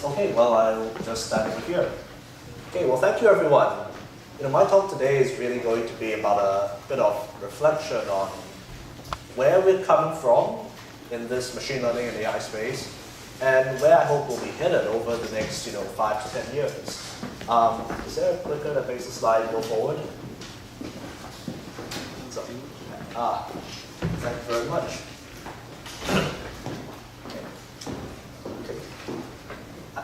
Okay, well, I'll just stand over here. Okay, well, thank you, everyone. My talk today is really going to be about a bit of reflection on where we're coming from in this machine learning and AI space, and where I hope we'll be headed over the next, 5 to 10 years. Is there a clicker that makes the slide go forward? Thank you very much.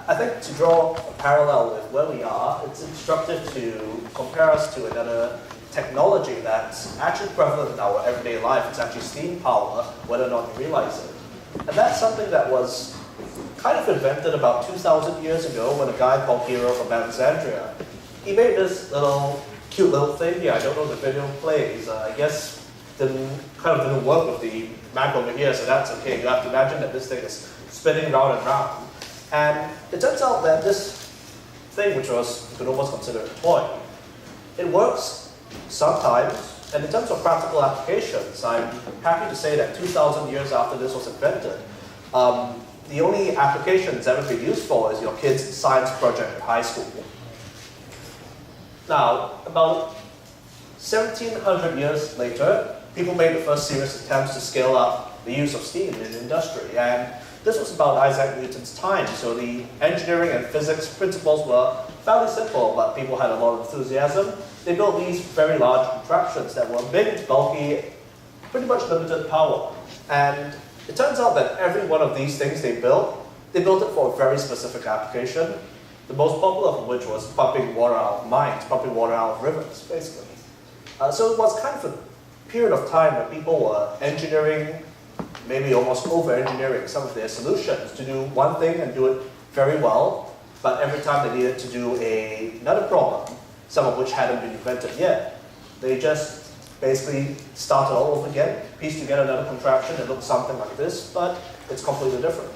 I think to draw a parallel with where we are, it's instructive to compare us to another technology that's actually prevalent in our everyday life. It's actually steam power, whether or not you realize it. And that's something that was kind of invented about 2,000 years ago when a guy called Qirong from Alexandria, he made this cute little thing here. I don't know if the video plays. I guess didn't work with the Mac over here, so that's okay. You have to imagine that this thing is spinning round and round. And it turns out that this thing, which was, you could almost consider a toy, it works sometimes, and in terms of practical applications, I'm happy to say that 2,000 years after this was invented, the only application it's ever been used for is your kid's science project in high school. Now, about 1,700 years later, people made the first serious attempts to scale up the use of steam in industry, and this was about Isaac Newton's time, so the engineering and physics principles were fairly simple, but people had a lot of enthusiasm. They built these very large contraptions that were big, bulky, pretty much limited power. And it turns out that every one of these things they built it for a very specific application, the most popular of which was pumping water out of mines, pumping water out of rivers, basically. So it was kind of a period of time where people were engineering, maybe almost over-engineering some of their solutions to do one thing and do it very well, but every time they needed to do another problem, some of which hadn't been invented yet, they just basically started all over again, pieced together another contraption that looked something like this, but it's completely different.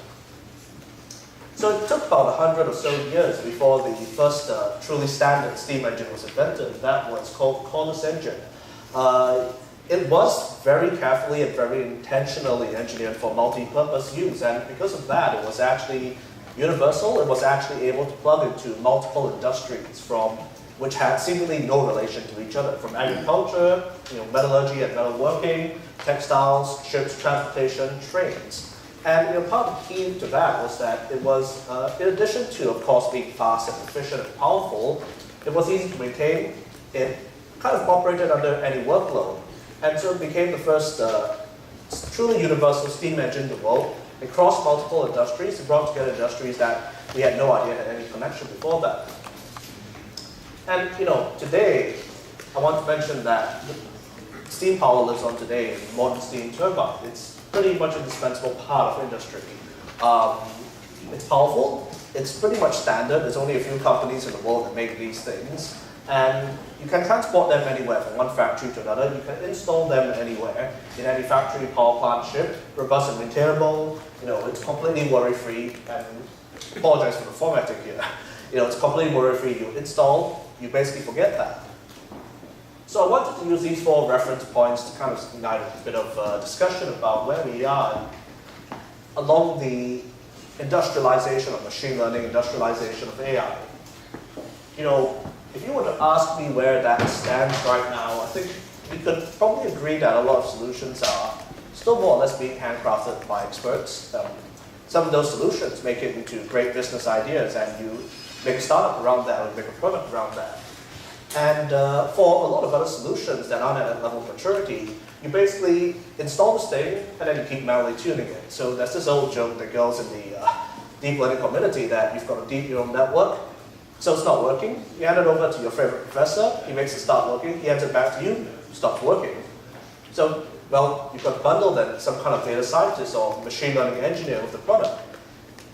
So it took about 100 or so years before the first truly standard steam engine was invented. That was called Cottage engine. It was very carefully and very intentionally engineered for multi-purpose use, and because of that, it was actually universal. It was actually able to plug into multiple industries which had seemingly no relation to each other, from agriculture, metallurgy and metalworking, textiles, ships, transportation, trains. And part of the key to that was that it was, in addition to, of course, being fast and efficient and powerful, it was easy to maintain. It kind of operated under any workload. And so it became the first truly universal steam engine in the world. It crossed multiple industries. It brought together industries that we had no idea had any connection before that. And today, I want to mention that steam power lives on today in modern steam turbine. It's pretty much an indispensable part of industry. It's powerful. It's pretty much standard. There's only a few companies in the world that make these things. And you can transport them anywhere, from one factory to another. You can install them anywhere, in any factory, power plant, ship, robust and maintainable. It's completely worry-free. And I apologize for the formatting here. It's completely worry-free. You install, you basically forget that. So I wanted to use these 4 reference points to kind of ignite a bit of discussion about where we are along the industrialization of machine learning, industrialization of AI. If you were to ask me where that stands right now, I think we could probably agree that a lot of solutions are still more or less being handcrafted by experts. Some of those solutions make it into great business ideas, and you make a startup around that, or you make a product around that. And for a lot of other solutions that aren't at that level of maturity, you basically install this thing, and then you keep manually tuning it. So there's this old joke that goes in the deep learning community that you've got a deep neural network, so it's not working. You hand it over to your favorite professor, he makes it start working, he hands it back to you, it stops working. So, well, you've got to bundle then some kind of data scientist or machine learning engineer with the product.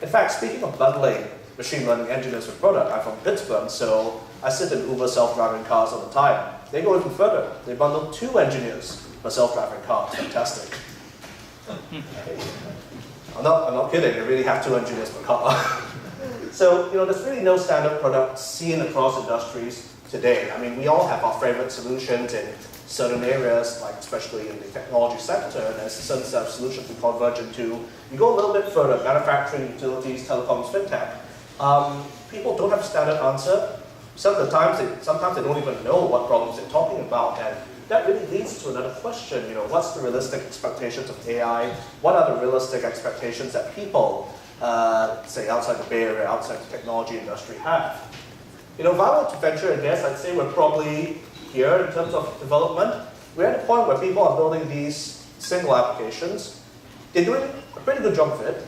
In fact, speaking of bundling machine learning engineers with product, I'm from Pittsburgh, so I sit in Uber self-driving cars all the time. They go even further. They bundle 2 engineers for self-driving cars. Fantastic. I'm not kidding, they really have 2 engineers per car. So, there's really no standard product seen across industries today. I mean, we all have our favorite solutions in certain areas, like especially in the technology sector, and there's a certain set of solutions we converge into. You go a little bit further, manufacturing, utilities, telecoms, fintech. People don't have a standard answer. Sometimes they don't even know what problems they're talking about, and that really leads to another question. What's the realistic expectations of AI? What are the realistic expectations that people, say outside the Bay Area, outside the technology industry have? If I were to venture a guess, I'd say we're probably here in terms of development. We're at a point where people are building these single applications. They're doing a pretty good job of it.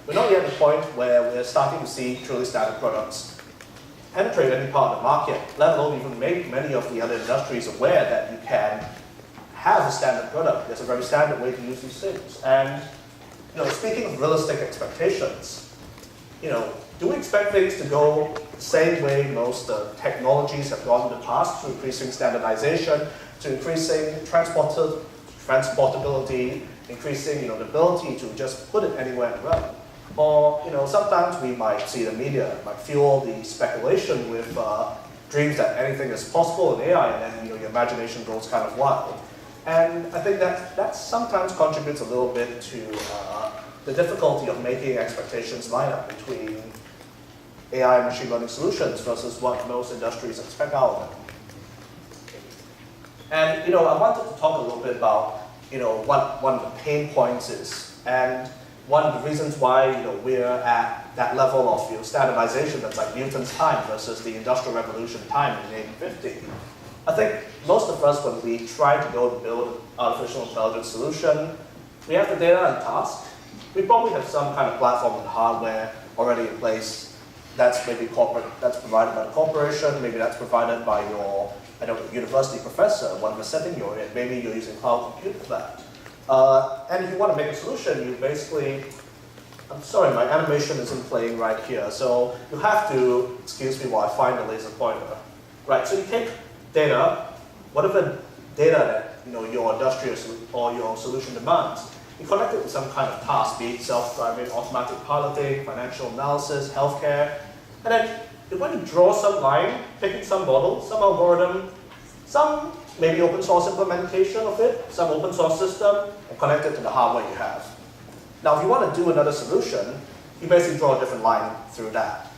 We're not yet at the point where we're starting to see truly standard products penetrate any part of the market, let alone even make many of the other industries aware that you can have a standard product. There's a very standard way to use these things. And speaking of realistic expectations, do we expect things to go the same way most technologies have gone in the past, to increasing standardization, to increasing transportability, increasing the ability to just put it anywhere and run? Or sometimes we might see the media might fuel the speculation with dreams that anything is possible in AI, and then your imagination goes kind of wild. And I think that sometimes contributes a little bit to the difficulty of making expectations line up between AI and machine learning solutions versus what most industries expect out of them. And I wanted to talk a little bit about what one of the pain points is, and one of the reasons why we're at that level of standardization that's like Newton's time versus the Industrial Revolution time in 1850. I think most of us, when we try to go to build an artificial intelligence solution, we have the data and task. We probably have some kind of platform and hardware already in place. That's maybe that's provided by the corporation, maybe that's provided by your university professor, whatever setting you're in. Maybe you're using cloud computing for that. And if you want to make a solution, you basically, I'm sorry, my animation isn't playing right here, so you have to, excuse me while I find the laser pointer. Right, so you take data, whatever data that your industrial or your solution demands, you connect it with some kind of task, be it self-driving, automatic piloting, financial analysis, healthcare, and then you're going to draw some line, picking some model, some algorithm, some maybe open source implementation of it, some open source system, and connect it to the hardware you have. Now, if you want to do another solution, you basically draw a different line through that.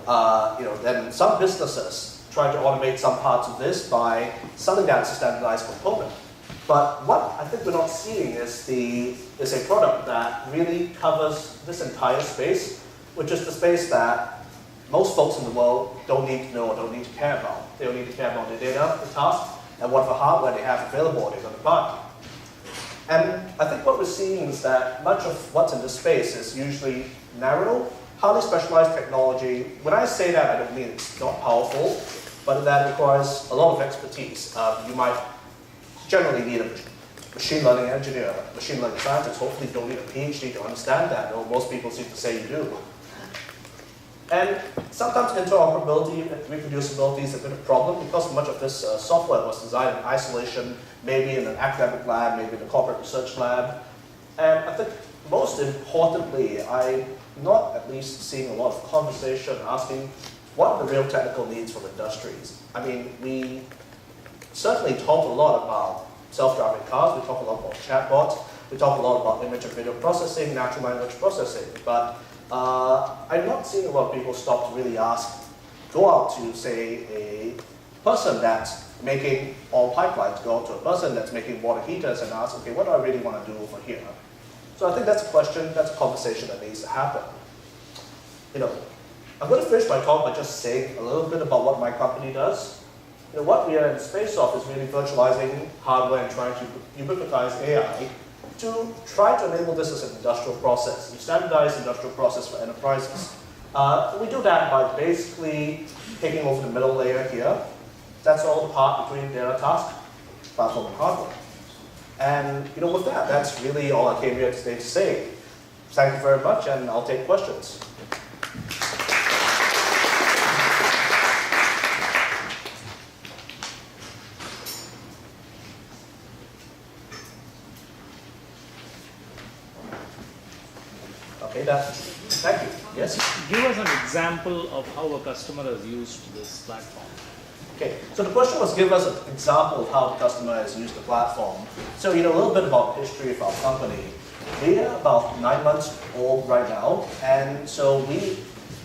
Then some businesses try to automate some parts of this by selling that as a standardized component. But what I think we're not seeing is a product that really covers this entire space, which is the space that most folks in the world don't need to know or don't need to care about. They don't need to care about the data, the task, and whatever hardware they have available they're going to buy. And I think what we're seeing is that much of what's in this space is usually narrow, highly specialized technology. When I say that, I don't mean it's not powerful, but that requires a lot of expertise. You might generally need a machine learning engineer, machine learning scientist. Hopefully you don't need a PhD to understand that, though most people seem to say you do. And sometimes interoperability and reproducibility is a bit of a problem because much of this software was designed in isolation, maybe in an academic lab, maybe in a corporate research lab. And I think most importantly, I'm not at least seeing a lot of conversation asking what are the real technical needs from industries. I mean, we certainly talk a lot about self-driving cars, we talk a lot about chatbots, we talk a lot about image and video processing, natural language processing, but I'm not seeing a lot of people stop to really go out to, say, a person that's making all pipelines, go out to a person that's making water heaters and ask, okay, what do I really want to do over here? So I think that's a question, that's a conversation that needs to happen. I'm going to finish my talk by just saying a little bit about what my company does. What we are in the space of is really virtualizing hardware and trying to ubiquitize AI to try to enable this as an industrial process, a standardized industrial process for enterprises. We do that by basically taking over the middle layer here. That's all the part between data task, platform, and hardware. And with that, that's really all I came here today to say. Thank you very much, and I'll take questions. Okay, thank you. Yes? Give us an example of how a customer has used this platform. Okay, so the question was give us an example of how the customer has used the platform. So, a little bit about the history of our company. We are about 9 months old right now, and so we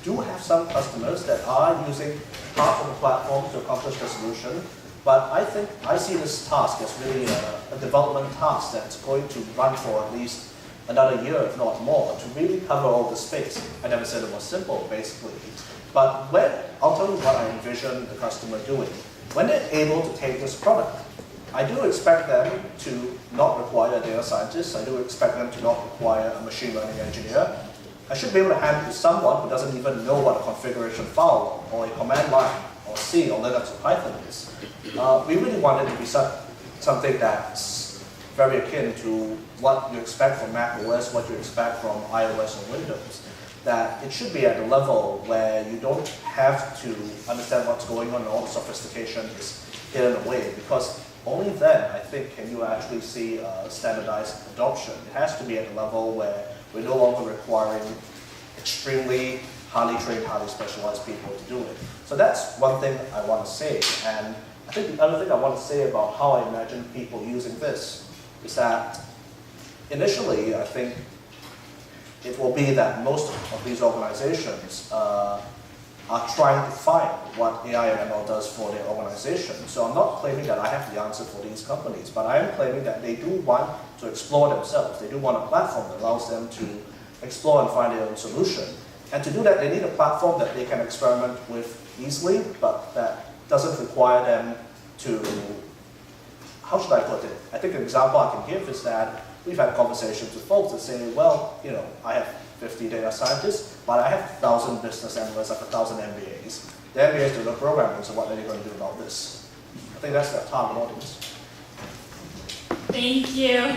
do have some customers that are using part of the platform to accomplish the solution, but I think I see this task as really a development task that's going to run for at least another year, if not more, to really cover all the space. I never said it was simple, basically. But I'll tell you what I envision the customer doing. When they're able to take this product, I do expect them to not require a data scientist. I do expect them to not require a machine learning engineer. I should be able to hand it to someone who doesn't even know what a configuration file or a command line or C or Linux or Python is. We really want it to be something that's very akin to what you expect from Mac OS, what you expect from iOS or Windows. That it should be at a level where you don't have to understand what's going on and all the sophistication is hidden away, because only then, I think, can you actually see standardized adoption. It has to be at a level where we're no longer requiring extremely highly trained, highly specialized people to do it. So that's one thing I want to say. And I think the other thing I want to say about how I imagine people using this is that initially, I think it will be that most of these organizations are trying to find what AI and ML does for their organization. So I'm not claiming that I have the answer for these companies, but I am claiming that they do want to explore themselves. They do want a platform that allows them to explore and find their own solution. And to do that, they need a platform that they can experiment with easily, but that doesn't require them to, how should I put it? I think an example I can give is that we've had conversations with folks that say, well, I have 50 data scientists, but I have 1,000 business analysts, like 1,000 MBAs. The MBAs do no programming, so what are they going to do about this? I think that's their target audience. Thank you.